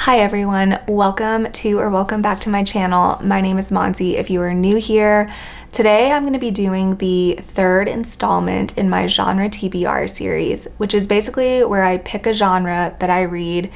Hi everyone, welcome back to my channel. My name is Monty if you are new here. Today I'm going to be doing the third installment in my genre TBR series, which is basically where I pick a genre that I read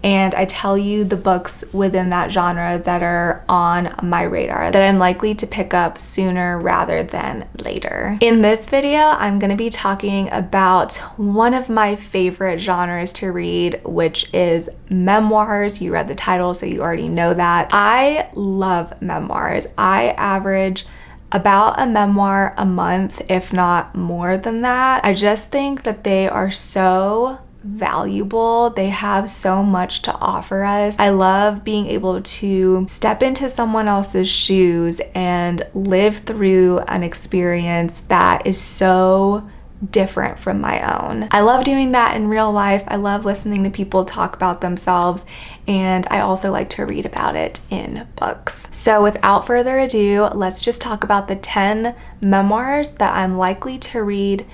and I tell you the books within that genre that are on my radar that I'm likely to pick up sooner rather than later. In this video, I'm going to be talking about one of my favorite genres to read, which is memoirs. You read the title, so you already know that. I love memoirs. I average about a memoir a month, if not more than that. I just think that they are so valuable. They have so much to offer us. I love being able to step into someone else's shoes and live through an experience that is so different from my own. I love doing that in real life. I love listening to people talk about themselves, and I also like to read about it in books. So without further ado, let's just talk about the 10 memoirs that I'm likely to read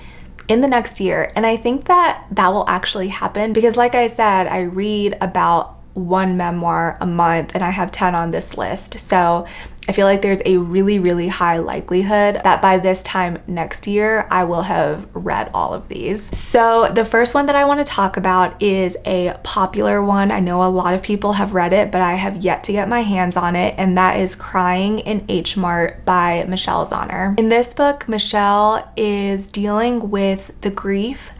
in the next year. And I think that will actually happen because, like I said, I read about one memoir a month and I have 10 on this list. So I feel like there's a really high likelihood that by this time next year, I will have read all of these. So the first one that I want to talk about is a popular one. I know a lot of people have read it, but I have yet to get my hands on it, and that is Crying in Mart by Michelle Zauner. In this book, Michelle is dealing with the grief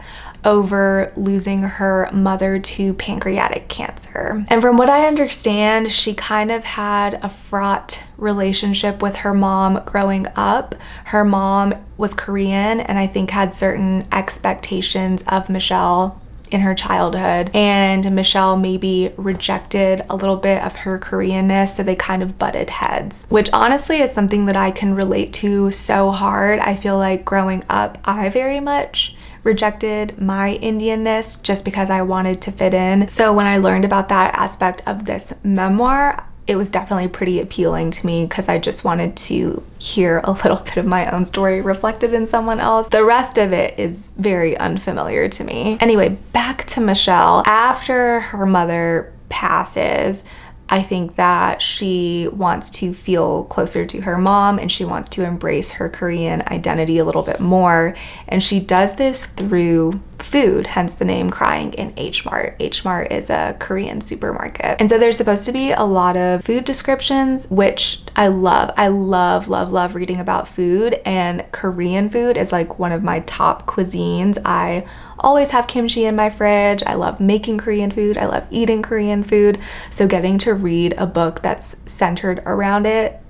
over losing her mother to pancreatic cancer. And from what I understand, she kind of had a fraught relationship with her mom growing up. Her mom was Korean and I think had certain expectations of Michelle in her childhood, and Michelle maybe rejected a little bit of her Koreanness, so they kind of butted heads, which honestly is something that I can relate to so hard. I feel like growing up, I very much rejected my Indianness just because I wanted to fit in. So when I learned about that aspect of this memoir, it was definitely pretty appealing to me because I just wanted to hear a little bit of my own story reflected in someone else. The rest of it is very unfamiliar to me. Anyway, back to Michelle. After her mother passes, I think that she wants to feel closer to her mom and she wants to embrace her Korean identity a little bit more. And she does this through food, hence the name Crying in Mart. Mart is a Korean supermarket. And so there's supposed to be a lot of food descriptions, which I love. I love reading about food, and Korean food is like one of my top cuisines. I always have kimchi in my fridge. I love making Korean food. I love eating Korean food. So getting to read a book that's centered around it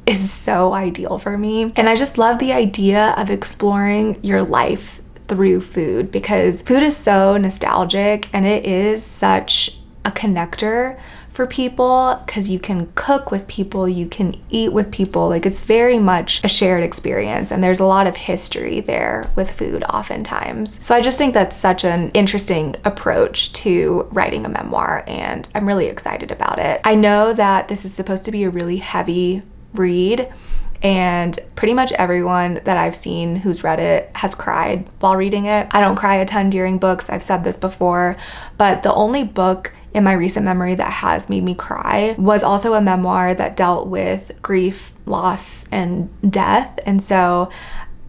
is so ideal for me. And I just love the idea of exploring your life through food, because food is so nostalgic and it is such a connector for people because you can cook with people, you can eat with people. Like, it's very much a shared experience, and there's a lot of history there with food oftentimes. So I just think that's such an interesting approach to writing a memoir, and I'm really excited about it. I know that this is supposed to be a really heavy read, and pretty much everyone that I've seen who's read it has cried while reading it. I don't cry a ton during books, I've said this before, but the only book in my recent memory that has made me cry was also a memoir that dealt with grief, loss, and death. And so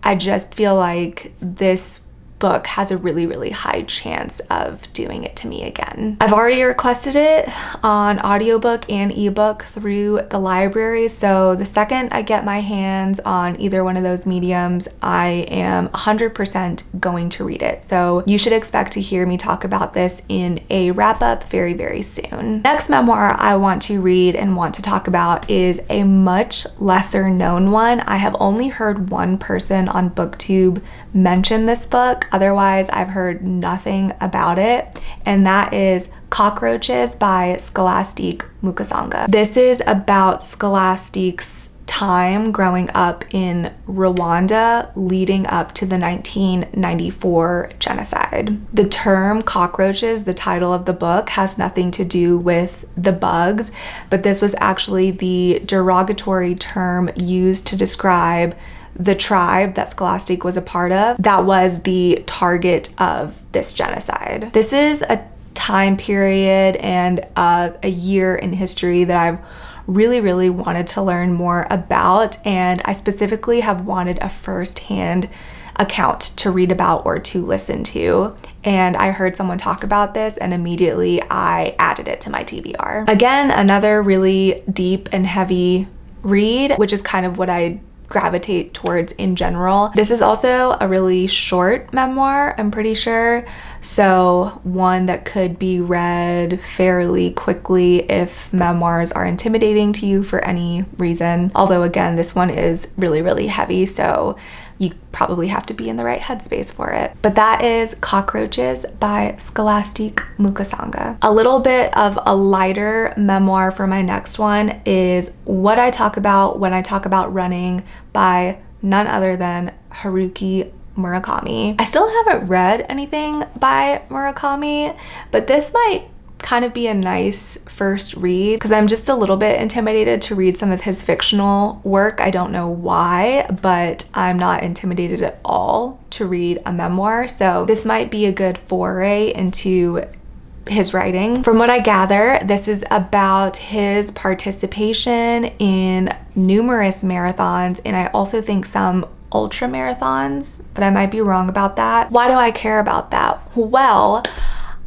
I just feel like this book has a really high chance of doing it to me again. I've already requested it on audiobook and ebook through the library, so the second I get my hands on either one of those mediums, I am 100% going to read it. So you should expect to hear me talk about this in a wrap-up very soon. Next memoir I want to read and want to talk about is a much lesser known one. I have only heard one person on BookTube mention this book. Otherwise, I've heard nothing about it, and that is Cockroaches by Scholastique Mukasonga. This is about Scholastique's time growing up in Rwanda leading up to the 1994 genocide. The term cockroaches, the title of the book, has nothing to do with the bugs, but this was actually the derogatory term used to describe the tribe that Scholastique was a part of that was the target of this genocide. This is a time period and a year in history that I've really wanted to learn more about, and I specifically have wanted a first-hand account to read about or to listen to. And I heard someone talk about this and immediately I added it to my TBR. Again, another really deep and heavy read, which is kind of what I gravitate towards in general. This is also a really short memoir, I'm pretty sure. So one that could be read fairly quickly if memoirs are intimidating to you for any reason. Although again, this one is really heavy, so you probably have to be in the right headspace for it. But that is Cockroaches by Scholastique Mukasonga. A little bit of a lighter memoir for my next one is What I Talk About When I Talk About Running by none other than Haruki Murakami. I still haven't read anything by Murakami, but this might kind of be a nice first read because I'm just a little bit intimidated to read some of his fictional work. I don't know why, but I'm not intimidated at all to read a memoir. So this might be a good foray into his writing. From what I gather, this is about his participation in numerous marathons, and I also think some ultra marathons, but I might be wrong about that. Why do I care about that? Well,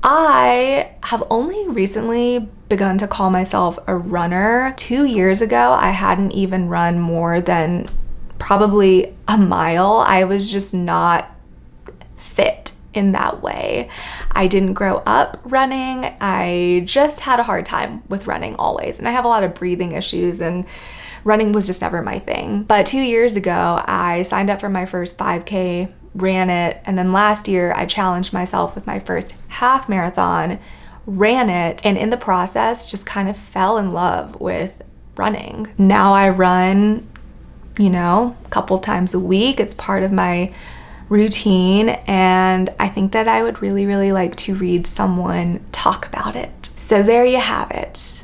I have only recently begun to call myself a runner. 2 years ago, I hadn't even run more than probably a mile. I was just not fit in that way. I didn't grow up running. I just had a hard time with running always. And I have a lot of breathing issues, and running was just never my thing. But 2 years ago, I signed up for my first 5K, ran it, and then last year I challenged myself with my first half marathon, ran it, and in the process just kind of fell in love with running. Now I run, a couple times a week. It's part of my routine, and I think that I would really like to read someone talk about it. So there you have it.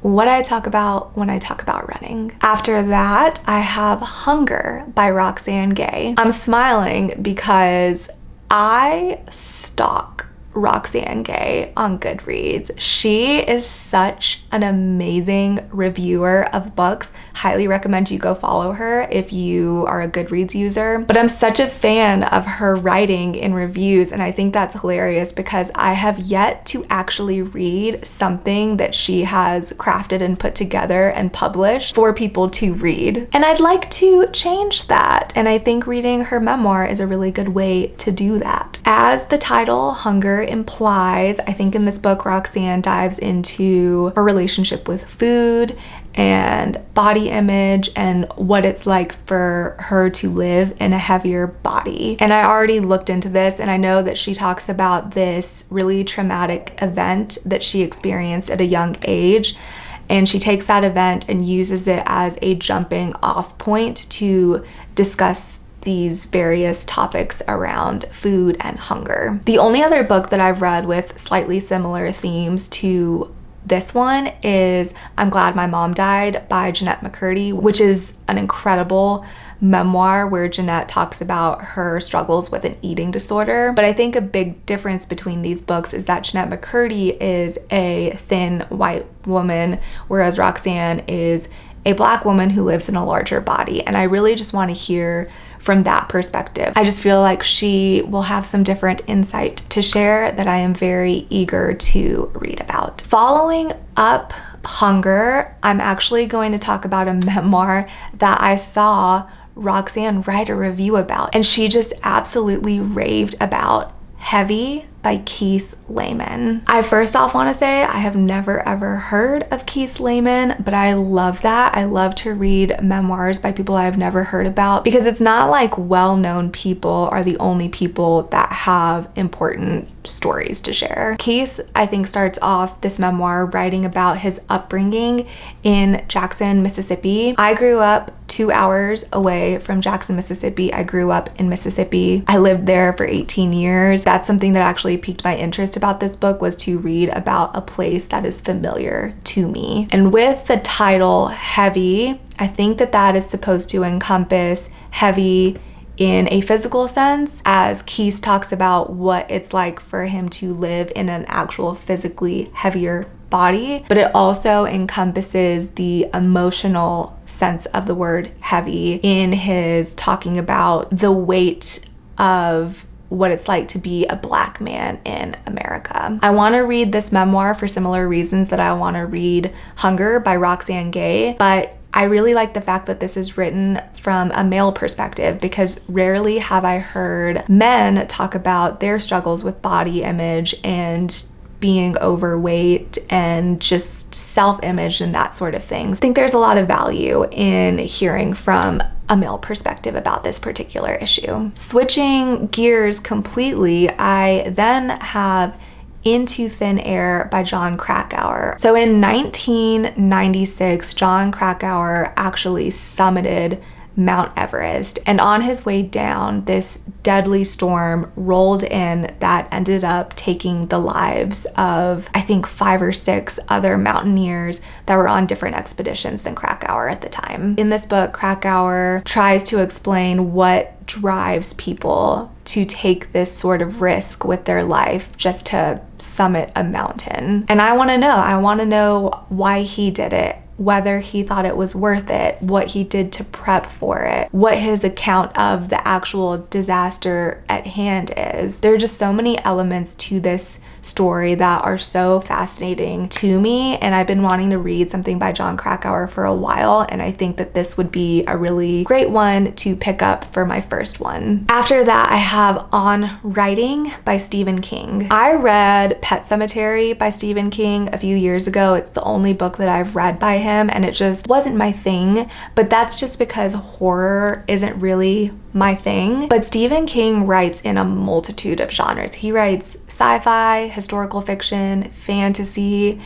What I talk about when I talk about running. After that, I have Hunger by Roxane Gay. I'm smiling because I stalk Roxane Gay on Goodreads. She is such an amazing reviewer of books. Highly recommend you go follow her if you are a Goodreads user. But I'm such a fan of her writing in reviews, and I think that's hilarious because I have yet to actually read something that she has crafted and put together and published for people to read. And I'd like to change that, and I think reading her memoir is a really good way to do that. As the title Hunger implies, I think in this book Roxane dives into her relationship with food and body image and what it's like for her to live in a heavier body. And I already looked into this, and I know that she talks about this really traumatic event that she experienced at a young age, and she takes that event and uses it as a jumping off point to discuss these various topics around food and hunger. The only other book that I've read with slightly similar themes to this one is I'm Glad My Mom Died by Jeanette McCurdy, which is an incredible memoir where Jeanette talks about her struggles with an eating disorder. But I think a big difference between these books is that Jeanette McCurdy is a thin white woman, whereas Roxane is a Black woman who lives in a larger body. And I really just want to hear from that perspective. I just feel like she will have some different insight to share that I am very eager to read about. Following up Hunger, I'm actually going to talk about a memoir that I saw Roxane write a review about, and she just absolutely raved about, Heavy by Kiese Laymon. I first off want to say I have never ever heard of Kiese Laymon, but I love that. I love to read memoirs by people I've never heard about because it's not like well-known people are the only people that have important stories to share. Kiese, I think, starts off this memoir writing about his upbringing in Jackson, Mississippi. I grew up 2 hours away from Jackson, Mississippi. I grew up in Mississippi. I lived there for 18 years. That's something that actually piqued my interest about this book, was to read about a place that is familiar to me. And with the title Heavy, I think that that is supposed to encompass heavy in a physical sense, as Kiese talks about what it's like for him to live in an actual physically heavier body, but it also encompasses the emotional sense of the word heavy in his talking about the weight of what it's like to be a Black man in America. I want to read this memoir for similar reasons that I want to read Hunger by Roxane Gay, but I really like the fact that this is written from a male perspective, because rarely have I heard men talk about their struggles with body image and being overweight and just self-image and that sort of thing. I think there's a lot of value in hearing from a male perspective about this particular issue. Switching gears completely, I then have Into Thin Air by Jon Krakauer. So in 1996, Jon Krakauer actually summited Mount Everest, and on his way down, this deadly storm rolled in that ended up taking the lives of, I think, 5 or 6 other mountaineers that were on different expeditions than Krakauer at the time. In this book, Krakauer tries to explain what drives people to take this sort of risk with their life just to summit a mountain. And I want to know why he did it, whether he thought it was worth it, what he did to prep for it, what his account of the actual disaster at hand is. There are just so many elements to this story that are so fascinating to me, and I've been wanting to read something by Jon Krakauer for a while, and I think that this would be a really great one to pick up for my first one. After that, I have On Writing by Stephen King. I read Pet Sematary by Stephen King a few years ago. It's the only book that I've read by him, and it just wasn't my thing, but that's just because horror isn't really my thing. But Stephen King writes in a multitude of genres. He writes sci-fi, historical fiction, fantasy,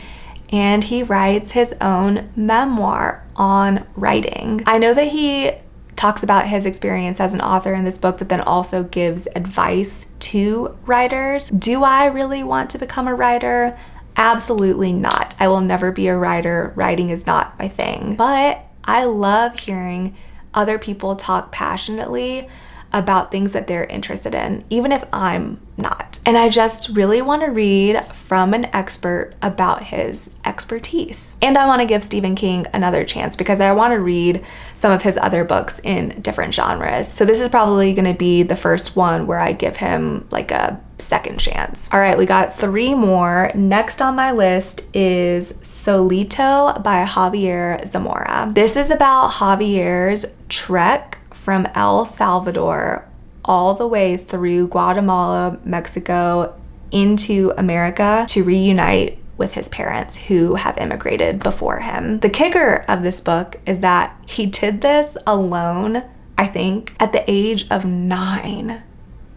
and he writes his own memoir on writing. I know that he talks about his experience as an author in this book, but then also gives advice to writers. Do I really want to become a writer? Absolutely not. I will never be a writer. Writing is not my thing. But I love hearing other people talk passionately about things that they're interested in, even if I'm not. And I just really want to read from an expert about his expertise. And I want to give Stephen King another chance because I want to read some of his other books in different genres. So this is probably going to be the first one where I give him like a second chance. All right, we got 3 more. Next on my list is Solito by Javier Zamora. This is about Javier's trek from El Salvador all the way through Guatemala, Mexico, into America to reunite with his parents who have immigrated before him. The kicker of this book is that he did this alone, I think, at the age of 9.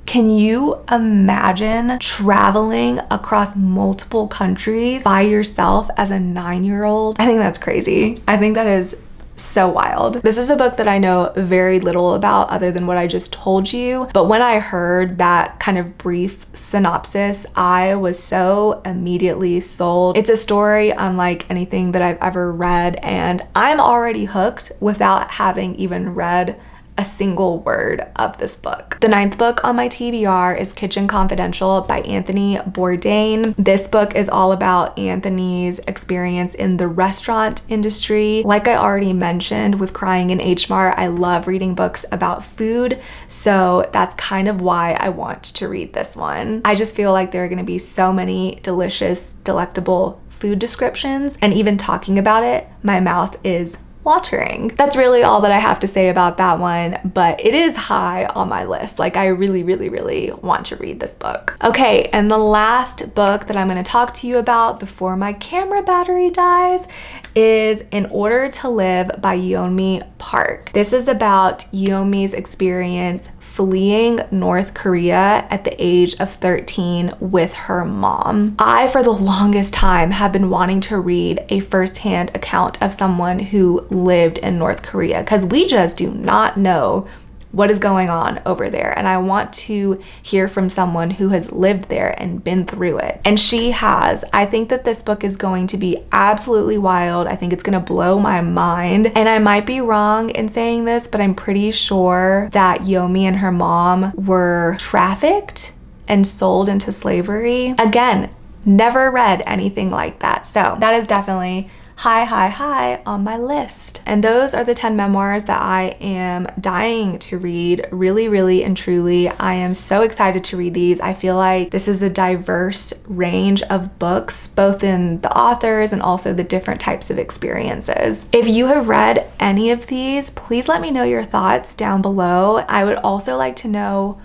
Can you imagine traveling across multiple countries by yourself as a 9-year-old? I think that's crazy. I think that is so wild. This is a book that I know very little about other than what I just told you, but when I heard that kind of brief synopsis, I was so immediately sold. It's a story unlike anything that I've ever read, and I'm already hooked without having even read a single word of this book. The 9th book on my TBR is Kitchen Confidential by Anthony Bourdain. This book is all about Anthony's experience in the restaurant industry. Like I already mentioned with Crying in H Mart, I love reading books about food, so that's kind of why I want to read this one. I just feel like there are going to be so many delicious, delectable food descriptions, and even talking about it, my mouth is watering. That's really all that I have to say about that one, but it is high on my list. Like I really, really, really want to read this book. Okay, and the last book that I'm going to talk to you about before my camera battery dies is In Order to Live by Yeonmi Park. This is about Yeonmi's experience fleeing North Korea at the age of 13 with her mom. I, for the longest time, have been wanting to read a firsthand account of someone who lived in North Korea because we just do not know what is going on over there, and I want to hear from someone who has lived there and been through it. And she has. I think that this book is going to be absolutely wild. I think it's gonna blow my mind. And I might be wrong in saying this, but I'm pretty sure that Yeonmi and her mom were trafficked and sold into slavery. Again, never read anything like that. So that is definitely high on my list. And those are the 10 memoirs that I am dying to read. Really and truly, I am so excited to read these. I feel like this is a diverse range of books, both in the authors and also the different types of experiences. If you have read any of these, please let me know your thoughts down below. I would also like to know,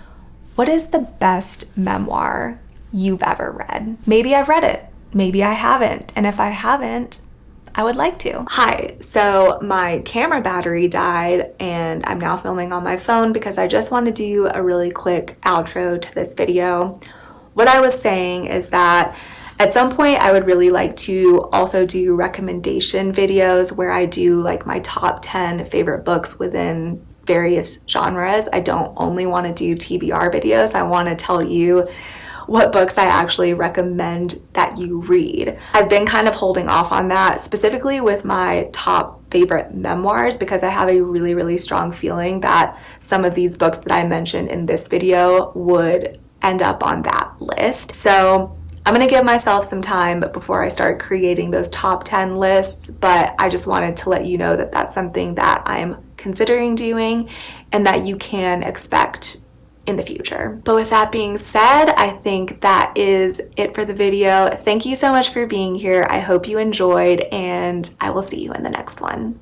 what is the best memoir you've ever read? Maybe I've read it, maybe I haven't, and if I haven't, I would like to. Hi, so my camera battery died and I'm now filming on my phone because I just want to do a really quick outro to this video. What I was saying is that at some point I would really like to also do recommendation videos where I do like my top 10 favorite books within various genres. I don't only want to do TBR videos. I want to tell you what books I actually recommend that you read. I've been kind of holding off on that, specifically with my top favorite memoirs, because I have a really strong feeling that some of these books that I mentioned in this video would end up on that list. So I'm gonna give myself some time before I start creating those top 10 lists, but I just wanted to let you know that that's something that I'm considering doing and that you can expect in the future. But with that being said, I think that is it for the video. Thank you so much for being here. I hope you enjoyed, and I will see you in the next one.